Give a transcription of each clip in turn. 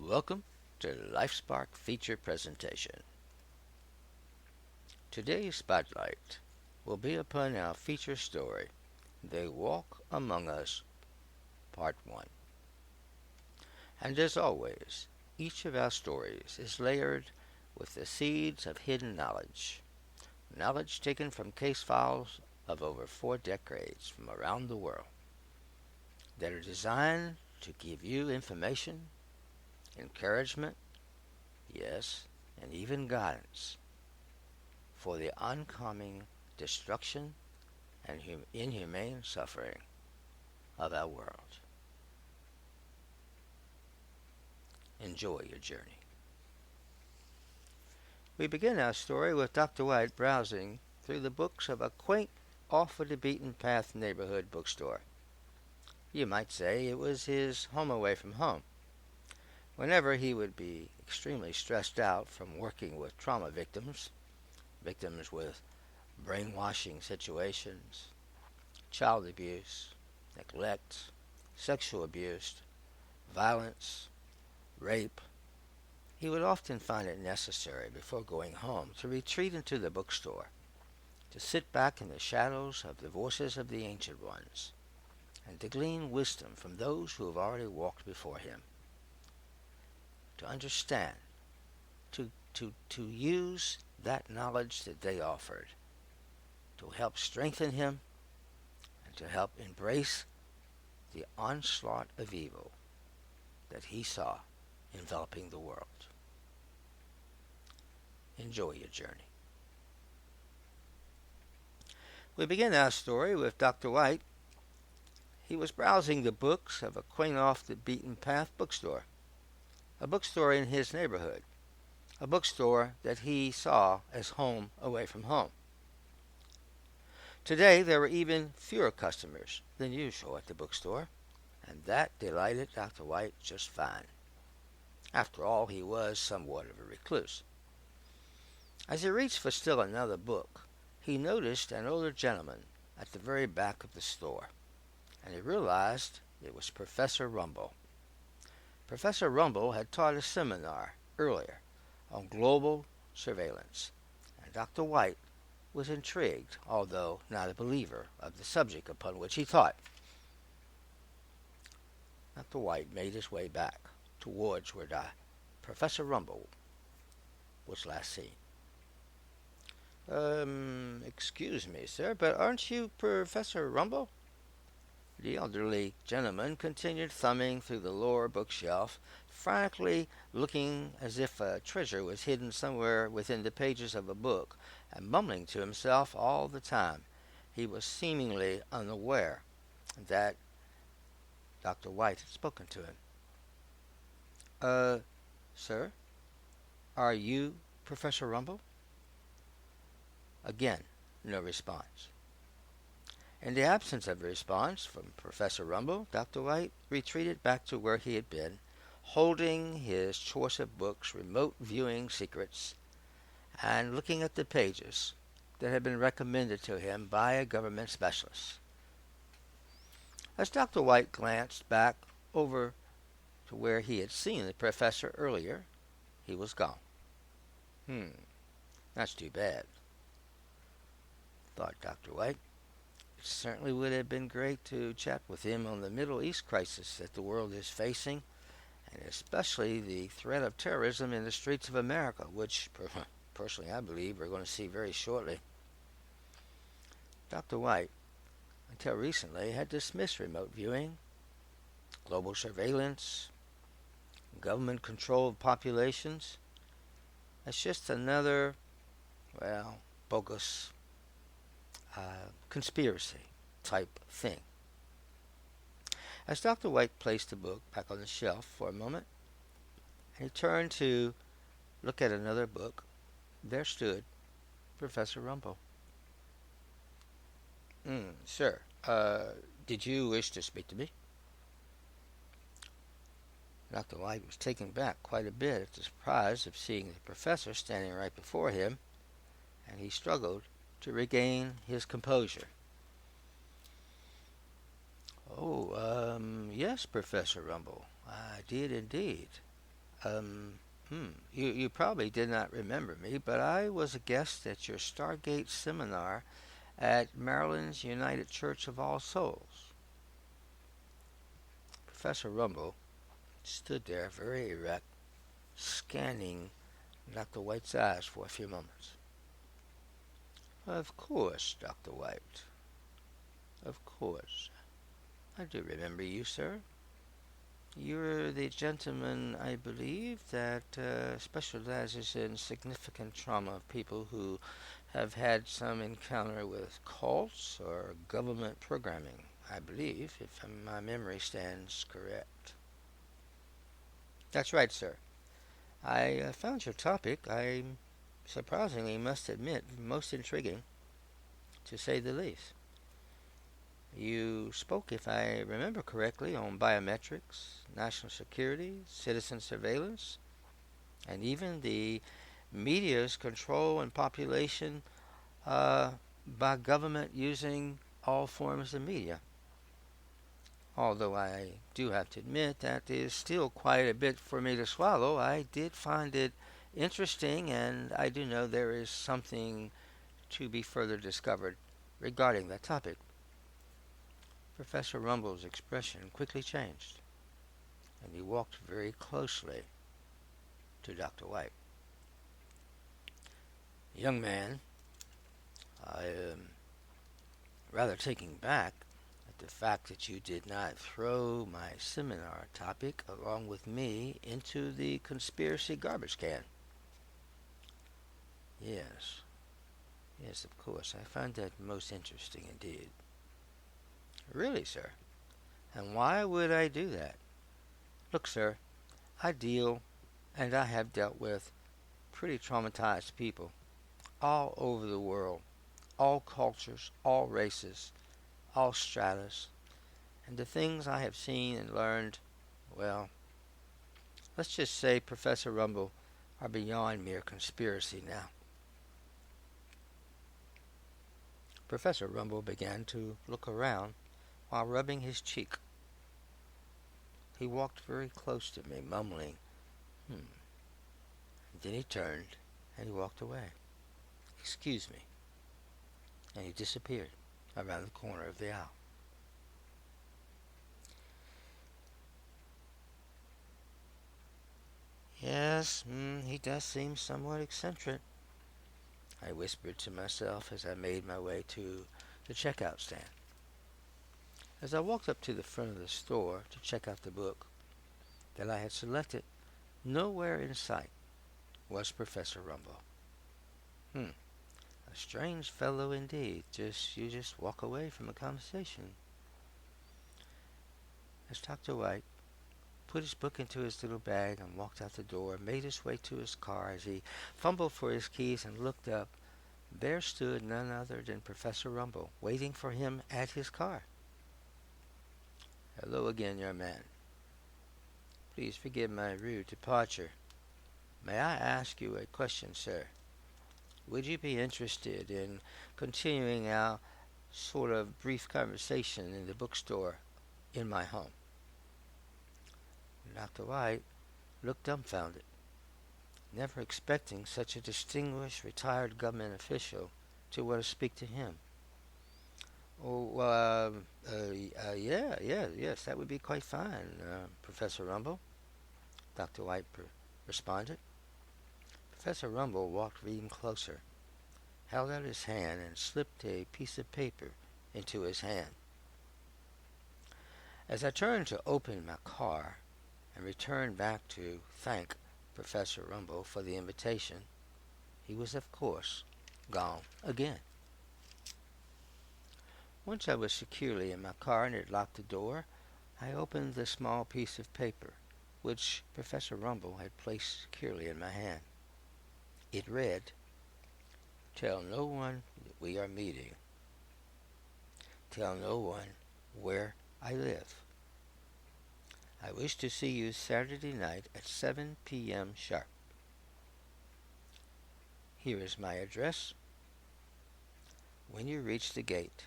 Welcome to LifeSpark feature presentation. Today's spotlight will be upon our feature story, They Walk Among Us, Part 1. And as always, each of our stories is layered with the seeds of hidden knowledge, knowledge taken from case files of over 4 decades from around the world that are designed to give you information, encouragement, yes, and even guidance for the oncoming destruction and inhumane suffering of our world. Enjoy your journey. We begin our story with Dr. White browsing through the books of a quaint, off-the-beaten-path neighborhood bookstore. You might say it was his home away from home. Whenever he would be extremely stressed out from working with trauma victims with brainwashing situations, child abuse, neglect, sexual abuse, violence, rape, he would often find it necessary before going home to retreat into the bookstore, to sit back in the shadows of the voices of the ancient ones, and to glean wisdom from those who have already walked before him, to understand, to use that knowledge that they offered to help strengthen him and to help embrace the onslaught of evil that he saw enveloping the world. Enjoy your journey. We begin our story with Dr. White. He was browsing the books of a quaint off-the-beaten-path bookstore, a bookstore in his neighborhood, a bookstore that he saw as home away from home. Today there were even fewer customers than usual at the bookstore, and that delighted Dr. White just fine. After all, he was somewhat of a recluse. As he reached for still another book, he noticed an older gentleman at the very back of the store, and he realized it was Professor Rumble. Professor Rumble had taught a seminar earlier on global surveillance, and Dr. White was intrigued, although not a believer, of the subject upon which he taught. Dr. White made his way back towards where Professor Rumble was last seen. Excuse me, sir, but aren't you Professor Rumble? The elderly gentleman continued thumbing through the lower bookshelf, frantically looking as if a treasure was hidden somewhere within the pages of a book, and mumbling to himself all the time. He was seemingly unaware that Dr. White had spoken to him. Sir, are you Professor Rumble? Again, no response. In the absence of a response from Professor Rumble, Dr. White retreated back to where he had been, holding his choice of books, remote viewing secrets, and looking at the pages that had been recommended to him by a government specialist. As Dr. White glanced back over to where he had seen the professor earlier, he was gone. That's too bad, thought Dr. White. It certainly would have been great to chat with him on the Middle East crisis that the world is facing, and especially the threat of terrorism in the streets of America, which, personally, I believe we're going to see very shortly. Dr. White, until recently, had dismissed remote viewing, global surveillance, government control of populations as just another, bogus conspiracy type thing. As Dr. White placed the book back on the shelf for a moment, and he turned to look at another book, there stood Professor Rumble. Sir, did you wish to speak to me? Dr. White was taken back quite a bit at the surprise of seeing the professor standing right before him, and he struggled to regain his composure. Oh, yes, Professor Rumble, I did indeed. Um, you probably did not remember me, but I was a guest at your Stargate seminar at Maryland's United Church of All Souls. Professor Rumble stood there very erect, scanning Dr. White's eyes for a few moments. Of course, Dr. White. Of course. I do remember you, sir. You're the gentleman, I believe, that specializes in significant trauma of people who have had some encounter with cults or government programming, I believe, if my memory stands correct. That's right, sir. I found your topic, I surprisingly must admit, most intriguing, to say the least. You spoke, if I remember correctly, on biometrics, national security, citizen surveillance, and even the media's control and population uh, by government using all forms of media. Although I do have to admit that is still quite a bit for me to swallow, I did find it interesting, and I do know there is something to be further discovered regarding that topic. Professor Rumble's expression quickly changed, and he walked very closely to Dr. White. Young man, I am rather taken back at the fact that you did not throw my seminar topic along with me into the conspiracy garbage can. Yes, yes, of course. I find that most interesting indeed. Really, sir? And why would I do that? Look, sir, I deal and I have dealt with pretty traumatized people all over the world, all cultures, all races, all stratas, and the things I have seen and learned, well, let's just say, Professor Rumble, are beyond mere conspiracy now. Professor Rumble began to look around while rubbing his cheek. He walked very close to me, mumbling, hmm. Then he turned and he walked away. Excuse me. And he disappeared around the corner of the aisle. Yes, he does seem somewhat eccentric, I whispered to myself as I made my way to the checkout stand. As I walked up to the front of the store to check out the book that I had selected, nowhere in sight was Professor Rumble. A strange fellow indeed. You just walk away from a conversation. As Dr. White put his book into his little bag and walked out the door, made his way to his car. As he fumbled for his keys and looked up, there stood none other than Professor Rumble, waiting for him at his car. Hello again, young man. Please forgive my rude departure. May I ask you a question, sir? Would you be interested in continuing our sort of brief conversation in the bookstore in my home? Dr. White looked dumbfounded, never expecting such a distinguished retired government official to want to speak to him. Oh, yes, that would be quite fine, Professor Rumble, Dr. White responded. Professor Rumble walked even closer, held out his hand, and slipped a piece of paper into his hand. As I turned to open my car and returned back to thank Professor Rumble for the invitation, he was, of course, gone again. Once I was securely in my car and had locked the door, I opened the small piece of paper which Professor Rumble had placed securely in my hand. It read, "Tell no one that we are meeting. Tell no one where I live. I wish to see you Saturday night at 7 p.m. sharp. Here is my address. When you reach the gate,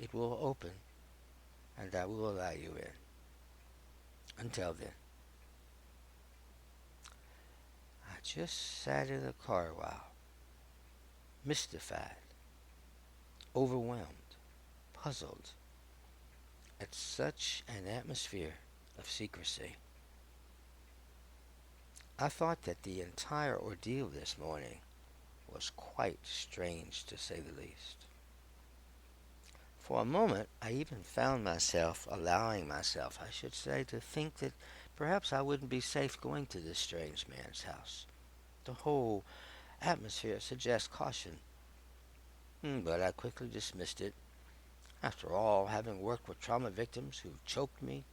it will open, and I will allow you in. Until then." I just sat in the car a while, mystified, overwhelmed, puzzled at such an atmosphere of secrecy. I thought that the entire ordeal this morning was quite strange, to say the least. For a moment, I even found myself allowing myself, I should say, to think that perhaps I wouldn't be safe going to this strange man's house. The whole atmosphere suggests caution. But I quickly dismissed it. After all, having worked with trauma victims who choked me,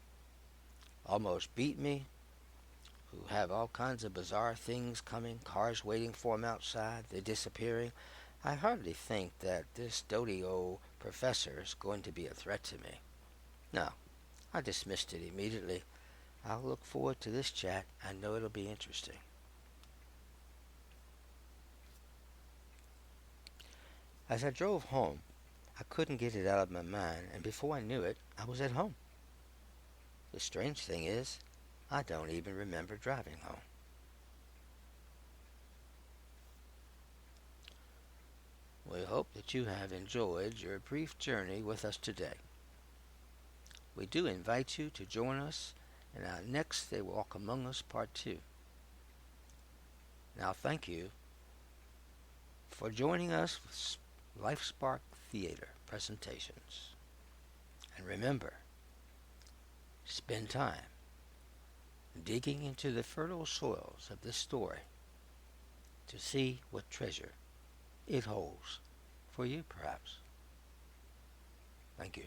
almost beat me, who have all kinds of bizarre things coming, cars waiting for them outside, they're disappearing, I hardly think that this doty old professor is going to be a threat to me. No, I dismissed it immediately. I'll look forward to this chat. I know it'll be interesting. As I drove home, I couldn't get it out of my mind, and before I knew it, I was at home. The strange thing is, I don't even remember driving home. We hope that you have enjoyed your brief journey with us today. We do invite you to join us in our next They Walk Among Us Part 2. Now thank you for joining us with LifeSpark Theater presentations. And remember, spend time digging into the fertile soils of this story to see what treasure it holds for you, perhaps. Thank you.